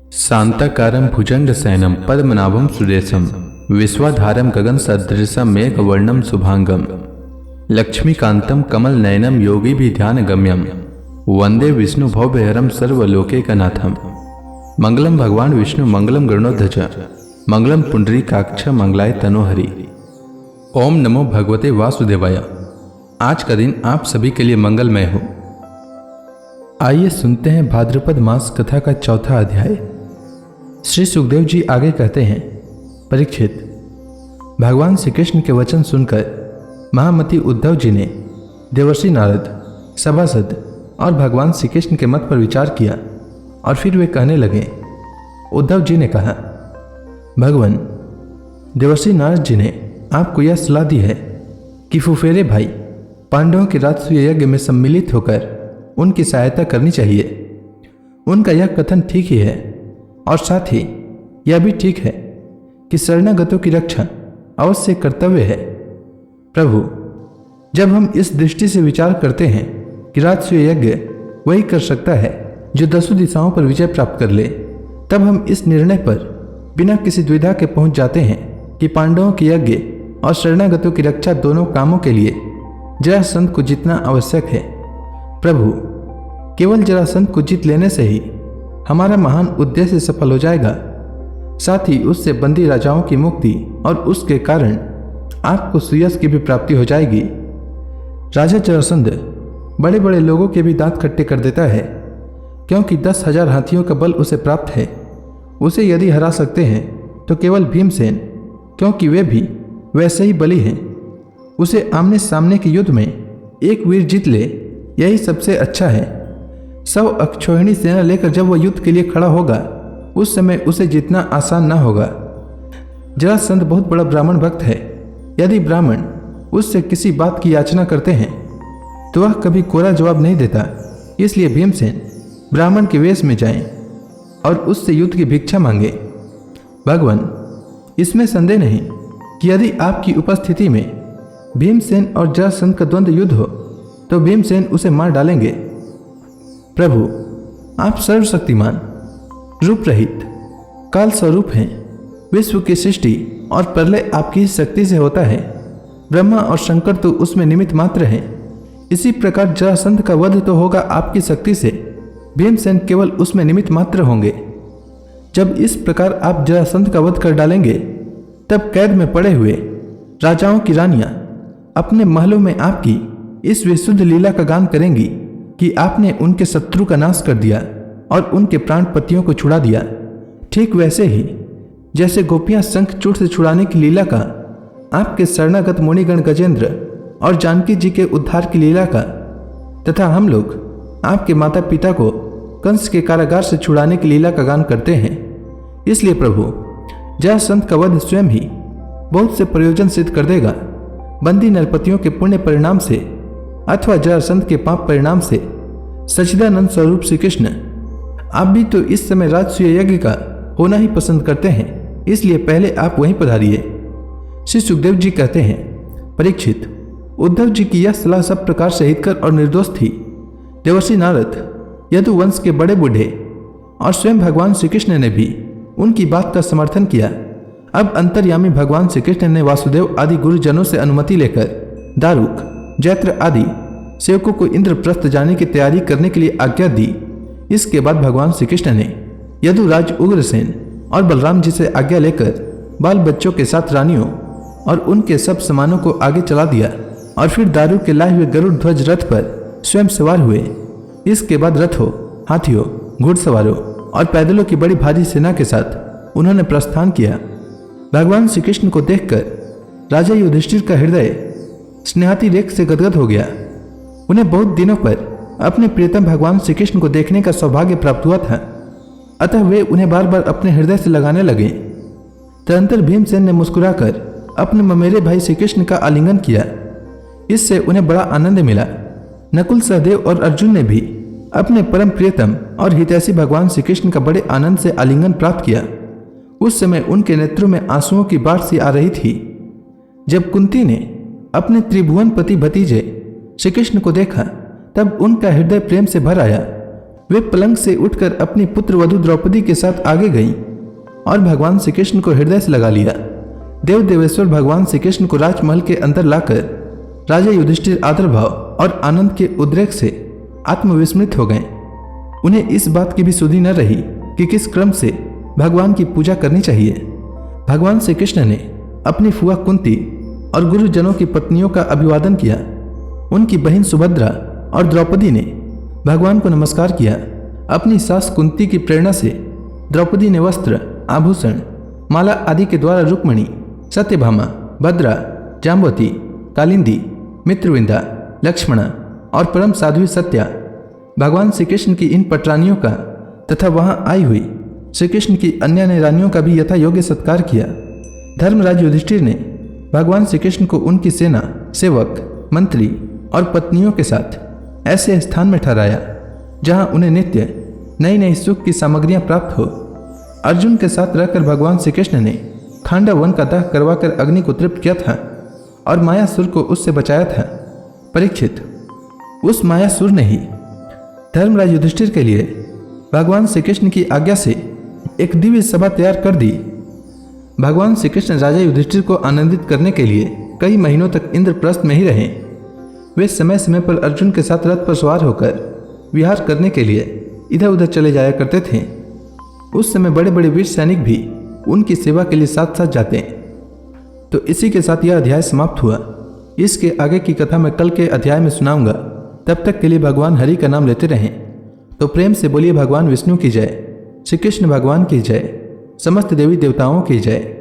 शांताकारं भुजंगशयनं पद्मनाभं सुरेशं विश्वाधारं गगनसदृशं मेघवर्णं शुभांगं लक्ष्मीकान्तं कमलनयनं योगिभिध्यानगम्यं वंदे विष्णुभवभयहरं सर्वलोकैकनाथं। मंगलम भगवान विष्णु मंगलम गरुड़ध्वज मंगलम पुंडरीकाक्ष मंगलाय तनोहरि। ओम नमो भगवते वासुदेवाय। आज का दिन आप सभी के लिए मंगलमय हो। आइए सुनते हैं भाद्रपद मास कथा का चौथा अध्याय। श्री सुखदेव जी आगे कहते हैं, परीक्षित, भगवान श्री कृष्ण के वचन सुनकर महामती उद्धव जी ने देवर्षि नारद, सभासद और भगवान श्री कृष्ण के मत पर विचार किया और फिर वे कहने लगे। उद्धव जी ने कहा, भगवान, देवर्षि नारद जी ने आपको यह सलाह दी है कि फुफेरे भाई पांडवों के राजसूय यज्ञ में सम्मिलित होकर उनकी सहायता करनी चाहिए। उनका यह कथन ठीक ही है और साथ ही यह भी ठीक है कि शरणागतों की रक्षा अवश्य कर्तव्य है। प्रभु, जब हम इस दृष्टि से विचार करते हैं कि राजसूय यज्ञ वही कर सकता है जो 10 दिशाओं पर विजय प्राप्त कर ले, तब हम इस निर्णय पर बिना किसी द्विधा के पहुंच जाते हैं कि पांडवों के यज्ञ और शरणागतों की रक्षा दोनों कामों के लिए जरासंध को जीतना आवश्यक है। प्रभु, केवल जरासंध को जीत लेने से ही हमारा महान उद्देश्य सफल हो जाएगा। साथ ही उससे बंदी राजाओं की मुक्ति और उसके कारण आपको सुयश की भी प्राप्ति हो जाएगी। राजा जरासंध बड़े बड़े लोगों के भी दांत खट्टे कर देता है, क्योंकि 10,000 हाथियों का बल उसे प्राप्त है। उसे यदि हरा सकते हैं तो केवल भीमसेन, क्योंकि वे भी वैसे ही बली हैं। उसे आमने सामने के युद्ध में एक वीर जीत ले, यही सबसे अच्छा है। 100 अक्षौहिणी सेना लेकर जब वह युद्ध के लिए खड़ा होगा, उस समय उसे जीतना आसान न होगा। जरासंध बहुत बड़ा ब्राह्मण भक्त है। यदि ब्राह्मण उससे किसी बात की याचना करते हैं तो वह कभी कोरा जवाब नहीं देता। इसलिए भीमसेन ब्राह्मण के वेश में जाएं और उससे युद्ध की भिक्षा मांगे। भगवान, इसमें संदेह नहीं कि यदि आपकी उपस्थिति में भीमसेन और जरासंध का द्वंद्व युद्ध हो तो भीमसेन उसे मार डालेंगे। प्रभु, आप सर्वशक्तिमान, रूप रहित, काल स्वरूप हैं। विश्व की सृष्टि और प्रलय आपकी ही शक्ति से होता है। ब्रह्मा और शंकर तो उसमें निमित्त मात्र हैं। इसी प्रकार जरासंध का वध तो होगा आपकी शक्ति से, भीमसेन केवल उसमें निमित्त मात्र होंगे। जब इस प्रकार आप जरासंध का वध कर डालेंगे, तब कैद में पड़े हुए राजाओं की रानियां अपने महलों में आपकी इस विशुद्ध लीला का गान करेंगी कि आपने उनके शत्रु का नाश कर दिया और उनके प्राण पतियों को छुड़ा दिया। ठीक वैसे ही जैसे गोपियां शंख चूड़ से छुड़ाने की लीला का, आपके शरणागत मुनिगण गजेंद्र और जानकी जी के उद्धार की लीला का, तथा हम लोग आपके माता पिता को कंस के कारागार से छुड़ाने की लीला का गान करते हैं। इसलिए प्रभु, जरासंध का वध स्वयं ही बहुत से प्रयोजन सिद्ध कर देगा। बंदी नरपतियों के पुण्य परिणाम से अथवा जरासंध के पाप परिणाम से सच्चिदानंद स्वरूप श्री कृष्ण, आप भी तो इस समय राजसूय यज्ञ का होना ही पसंद करते हैं। इसलिए पहले आप वहीं पधारिए। श्री सुखदेव जी कहते हैं, परीक्षित, उद्धव जी की यह सलाह सब प्रकार से हितकर और निर्दोष थी। देवर्षि नारद, यदुवंश के बड़े बूढ़े और स्वयं भगवान श्री कृष्ण ने भी उनकी बात का समर्थन किया। अब अंतर्यामी भगवान श्री कृष्ण ने वासुदेव आदि गुरुजनों से अनुमति लेकर दारुक, जैत्र आदि सेवकों को इंद्रप्रस्थ जाने की तैयारी करने के लिए आज्ञा दी। इसके बाद भगवान श्री कृष्ण ने यदुराज उग्रसेन और बलराम जी से आज्ञा लेकर बाल बच्चों के साथ रानियों और उनके सब सामानों को आगे चला दिया और फिर दारुक के लाए हुए गरुड़ ध्वज रथ पर स्वयं सवार हुए। इसके बाद रथों, हाथियों, घुड़सवारों और पैदलों की बड़ी भारी सेना के साथ उन्होंने प्रस्थान किया। भगवान श्री कृष्ण को देखकर राजा युधिष्ठिर का हृदय स्नेहाति रेख से गदगद हो गया। उन्हें बहुत दिनों पर अपने प्रियतम भगवान श्री कृष्ण को देखने का सौभाग्य प्राप्त हुआ था, अतः वे उन्हें बार बार अपने हृदय से लगाने लगे। तदंतर भीमसेन ने मुस्कुराकर अपने ममेरे भाई श्री कृष्ण का आलिंगन किया। इससे उन्हें बड़ा आनंद मिला। नकुल, सहदेव और अर्जुन ने भी अपने परम प्रियतम और हितैषी भगवान श्री कृष्ण का बड़े आनंद से आलिंगन प्राप्त किया। उस समय उनके नेत्रों में आंसुओं की बाढ़ सी आ रही थी। जब कुंती ने अपने त्रिभुवनपति भतीजे श्री कृष्ण को देखा, तब उनका हृदय प्रेम से भर आया वे पलंग से उठकर अपनी पुत्र वधु द्रौपदी के साथ आगे गईं और भगवान श्री कृष्ण को हृदय से लगा लिया। देव देवेश्वर भगवान श्री कृष्ण को राजमहल के अंदर लाकर राजा युधिष्ठिर आदर भाव और आनंद के उद्रेक से आत्मविस्मृत हो गए। उन्हें इस बात की भी सुधि न रही कि किस क्रम से भगवान की पूजा करनी चाहिए। भगवान श्री कृष्ण ने अपनी फुआ कुंती और गुरुजनों की पत्नियों का अभिवादन किया। उनकी बहन सुभद्रा और द्रौपदी ने भगवान को नमस्कार किया। अपनी सास कुंती की प्रेरणा से द्रौपदी ने वस्त्र, आभूषण, माला आदि के द्वारा रुक्मिणी, सत्यभामा, भद्रा, जाम्बवती, कालिंदी, मित्रविंदा, लक्ष्मणा और परम साध्वी सत्या भगवान श्री कृष्ण की इन पटरानियों का तथा वहां आई हुई श्री कृष्ण की अन्य अन्य रानियों का भी यथा योग्य सत्कार किया। धर्मराज युधिष्ठिर ने भगवान श्री कृष्ण को उनकी सेना, सेवक, मंत्री और पत्नियों के साथ ऐसे स्थान में ठहराया जहां उन्हें नित्य नई नई सुख की सामग्रियां प्राप्त हो। अर्जुन के साथ रहकर भगवान श्री कृष्ण ने खांडव वन का दाह करवाकर अग्नि को तृप्त किया था और मायासुर को उससे बचाया था। परीक्षित, उस मायासुर ने ही धर्मराज युधिष्ठिर के लिए भगवान श्री कृष्ण की आज्ञा से एक दिव्य सभा तैयार कर दी। भगवान श्री कृष्ण राजा युधिष्ठिर को आनंदित करने के लिए कई महीनों तक इंद्रप्रस्थ में ही रहे। वे समय समय पर अर्जुन के साथ रथ पर सवार होकर विहार करने के लिए इधर उधर चले जाया करते थे। उस समय बड़े बड़े वीर सैनिक भी उनकी सेवा के लिए साथ साथ जाते। तो इसी के साथ यह अध्याय समाप्त हुआ। इसके आगे की कथा मैं कल के अध्याय में सुनाऊंगा। तब तक के लिए भगवान हरि का नाम लेते रहें। तो प्रेम से बोलिए भगवान विष्णु की जय, श्री कृष्ण भगवान की जय, समस्त देवी देवताओं की जय।